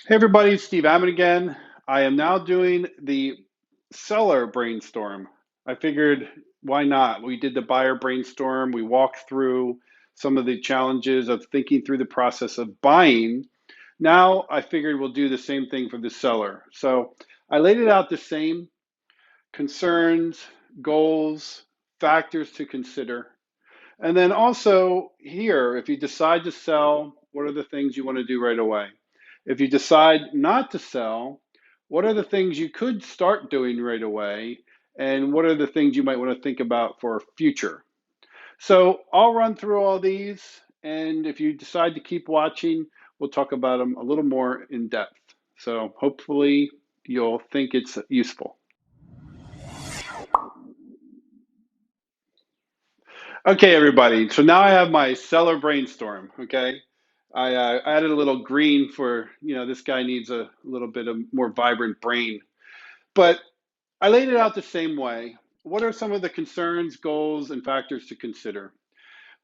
Hey everybody, it's Steve Ammon again. I am now doing the seller brainstorm. I figured why not? We did the buyer brainstorm. We walked through some of the challenges of thinking through the process of buying. Now I figured we'll do the same thing for the seller. So I laid it out the same concerns, goals, factors to consider. And then also here, if you decide to sell, what are the things you want to do right away? If you decide not to sell, what are the things you could start doing right away? And what are the things you might want to think about for future? So I'll run through all these. And if you decide to keep watching, we'll talk about them a little more in depth. So hopefully you'll think it's useful. Okay, everybody. So now I have my seller brainstorm. Okay, I added a little green for this guy needs a little bit of more vibrant brain, but I laid it out the same way. What are some of the concerns, goals, and factors to consider?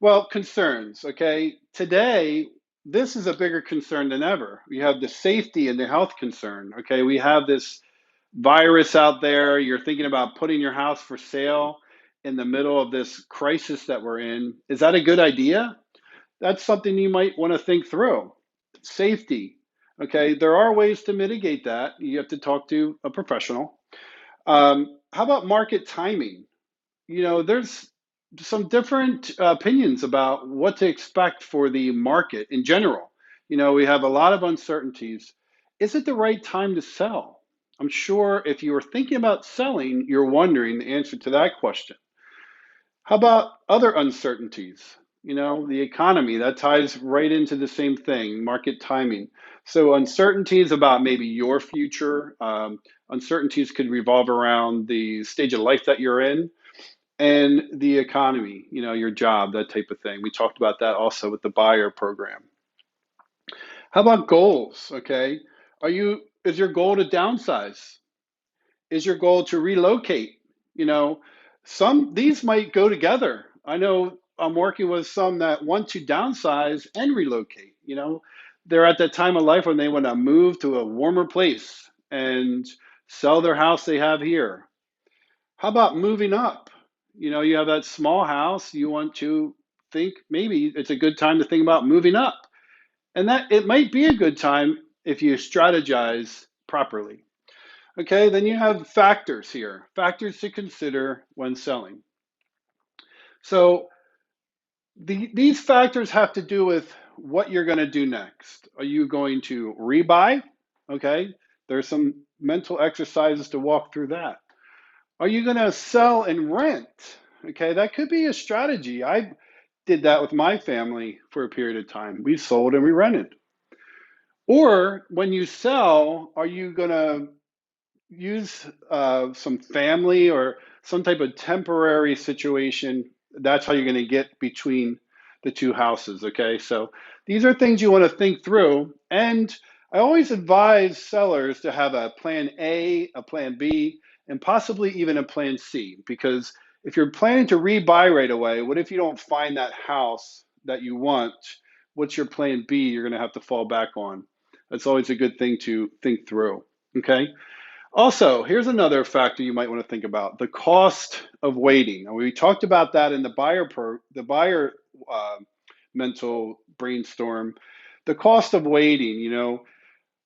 Well, concerns. Okay, today this is a bigger concern than ever. We have the safety and the health concern. Okay, we have this virus out there. You're thinking about putting your house for sale in the middle of this crisis that we're in. Is that a good idea? That's something you might want to think through. Safety. Okay, there are ways to mitigate that. You have to talk to a professional. How about market timing? There's some different opinions about what to expect for the market in general. We have a lot of uncertainties. Is it the right time to sell? I'm sure if you were thinking about selling, you're wondering the answer to that question. How about other uncertainties? The economy, that ties right into the same thing, market timing. So, uncertainties about maybe your future, uncertainties could revolve around the stage of life that you're in and the economy, your job, that type of thing. We talked about that also with the buyer program. How about goals? Okay. Is your goal to downsize? Is your goal to relocate? You know, these might go together. I know I'm working with some that want to downsize and relocate. They're at that time of life when they want to move to a warmer place and sell their house they have here. How about moving up? You have that small house, you want to think maybe it's a good time to think about moving up. And that it might be a good time if you strategize properly. Okay, then you have factors here, factors to consider when selling. So these factors have to do with what you're going to do next. Are you going to rebuy? Okay, there's some mental exercises to walk through that. Are you going to sell and rent? Okay, that could be a strategy. I did that with my family for a period of time. We sold and we rented. Or when you sell, are you going to use some family or some type of temporary situation? That's how you're going to get between the two houses. Okay, so these are things you want to think through. And I always advise sellers to have a plan A, a plan B, and possibly even a plan C. Because if you're planning to rebuy right away, what if you don't find that house that you want? What's your plan B you're going to have to fall back on? That's always a good thing to think through. Okay. Also, here's another factor you might want to think about: the cost of waiting. And we talked about that in the buyer mental brainstorm. The cost of waiting.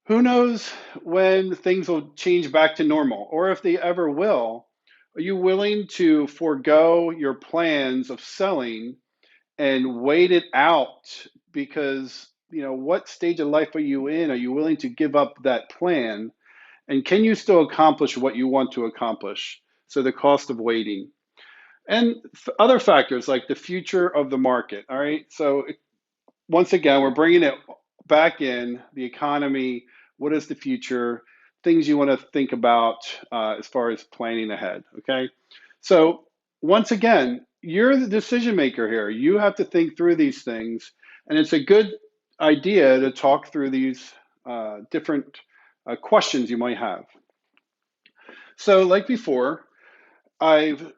Who knows when things will change back to normal, or if they ever will. Are you willing to forego your plans of selling and wait it out? Because what stage of life are you in? Are you willing to give up that plan? And can you still accomplish what you want to accomplish? So the cost of waiting. And other factors like the future of the market. All right. So once again, we're bringing it back in the economy. What is the future? Things you want to think about as far as planning ahead. Okay. So once again, you're the decision maker here. You have to think through these things. And it's a good idea to talk through these different questions you might have. So, like before, I've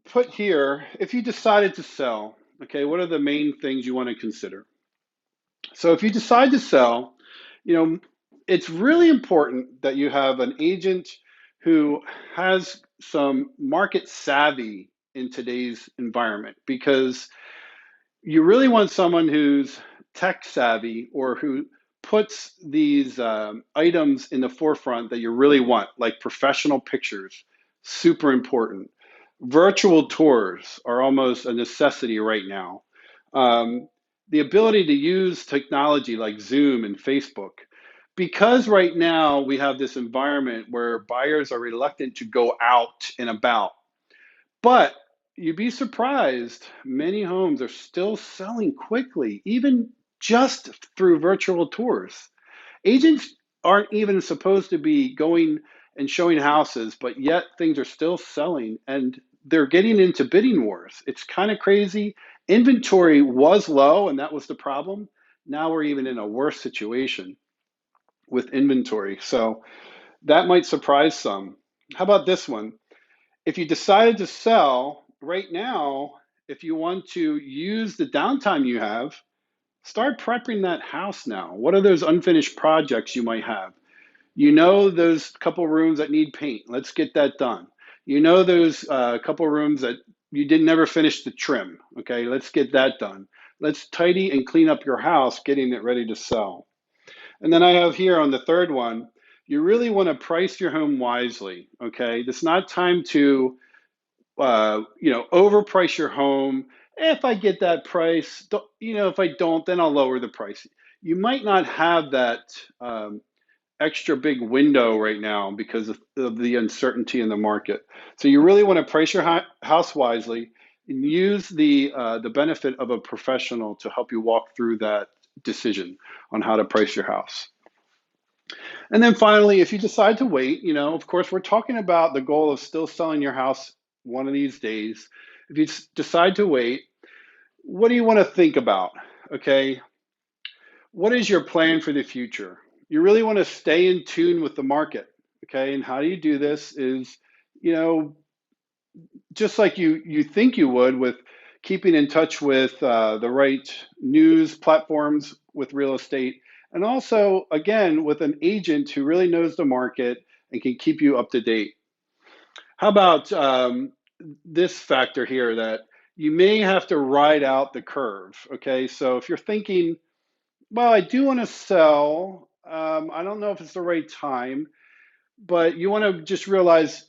put here, if you decided to sell, okay, what are the main things you want to consider? So, if you decide to sell, you know, it's really important that you have an agent who has some market savvy in today's environment, because you really want someone who's tech savvy, or who puts these items in the forefront that you really want, like professional pictures, super important. Virtual tours are almost a necessity right now. Um, the ability to use technology like Zoom and Facebook, because right now we have this environment where buyers are reluctant to go out and about. But you'd be surprised, many homes are still selling quickly, even just through virtual tours. Agents aren't even supposed to be going and showing houses, but yet things are still selling and they're getting into bidding wars. It's kind of crazy. Inventory was low, and that was the problem. Now we're even in a worse situation with inventory. So that might surprise some. How about this one? If you decided to sell right now, if you want to use the downtime you have, start prepping that house now. What are those unfinished projects you might have? You know, those couple rooms that need paint. Let's get that done. You know, those couple rooms that you didn't ever finish the trim. Okay, let's get that done. Let's tidy and clean up your house, getting it ready to sell. And then I have here on the third one, you really want to price your home wisely. Okay, it's not time to overprice your home. If I get that price, if I don't, then I'll lower the price. You might not have that extra big window right now because of the uncertainty in the market. So you really want to price your house wisely and use the benefit of a professional to help you walk through that decision on how to price your house. And then finally, if you decide to wait, of course, we're talking about the goal of still selling your house one of these days. If you decide to wait, what do you want to think about? Okay. What is your plan for the future? You really want to stay in tune with the market. Okay. And how do you do this is, you know, just like you think you would, with keeping in touch with the right news platforms with real estate, and also again with an agent who really knows the market and can keep you up to date. How about this factor here, that you may have to ride out the curve? Okay, so if you're thinking, well, I do want to sell, I don't know if it's the right time, but you want to just realize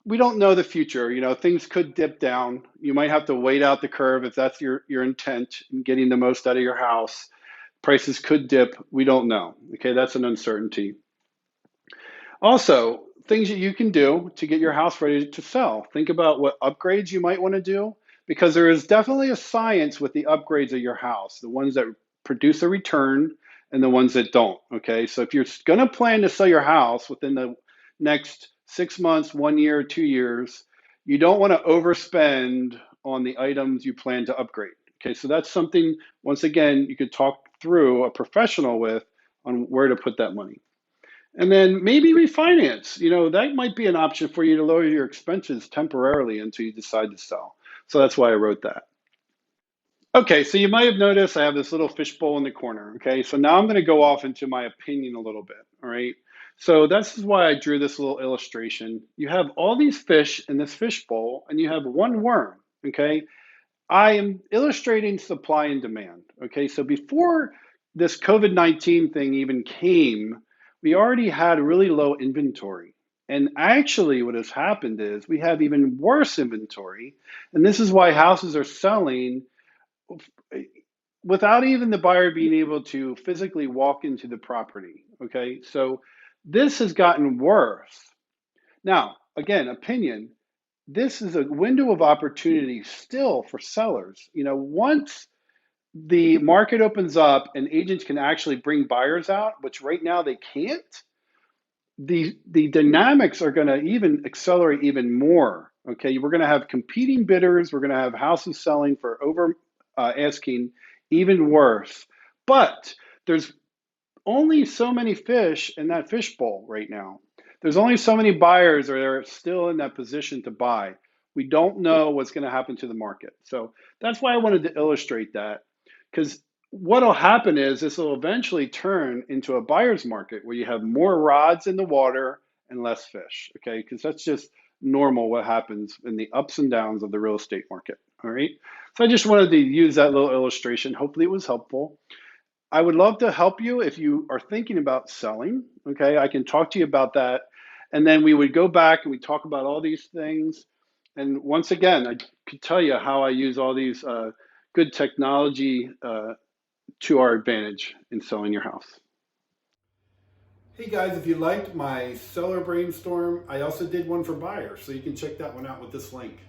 we don't know the future. Things could dip down. You might have to wait out the curve if that's your intent in getting the most out of your house. Prices could dip. We don't know. Okay, that's an uncertainty. Also, things that you can do to get your house ready to sell. Think about what upgrades you might want to do, because there is definitely a science with the upgrades of your house, the ones that produce a return and the ones that don't. Okay, so if you're going to plan to sell your house within the next 6 months, 1 year, 2 years, you don't want to overspend on the items you plan to upgrade. Okay, so that's something, once again, you could talk through a professional with on where to put that money. And then maybe refinance. That might be an option for you to lower your expenses temporarily until you decide to sell. So that's why I wrote that. Okay, so you might have noticed I have this little fishbowl in the corner. Okay, so now I'm going to go off into my opinion a little bit. All right, so that's why I drew this little illustration. You have all these fish in this fishbowl, and you have one worm. Okay, I am illustrating supply and demand. Okay, so before this COVID-19 thing even came, we already had really low inventory. And actually, what has happened is we have even worse inventory. And this is why houses are selling without even the buyer being able to physically walk into the property. Okay, so this has gotten worse. Now, again, opinion, this is a window of opportunity still for sellers. Once the market opens up and agents can actually bring buyers out, which right now they can't, the dynamics are going to even accelerate even more. Okay, we're going to have competing bidders. We're going to have houses selling for over asking, even worse. But there's only so many fish in that fishbowl right now. There's only so many buyers that are still in that position to buy. We don't know what's going to happen to the market. So that's why I wanted to illustrate that, because what'll happen is this will eventually turn into a buyer's market where you have more rods in the water and less fish, okay? Because that's just normal what happens in the ups and downs of the real estate market, all right? So I just wanted to use that little illustration. Hopefully it was helpful. I would love to help you if you are thinking about selling, okay? I can talk to you about that. And then we would go back and we talk about all these things. And once again, I could tell you how I use all these good technology to our advantage in selling your house. Hey guys, if you liked my seller brainstorm, I also did one for buyers, so you can check that one out with this link.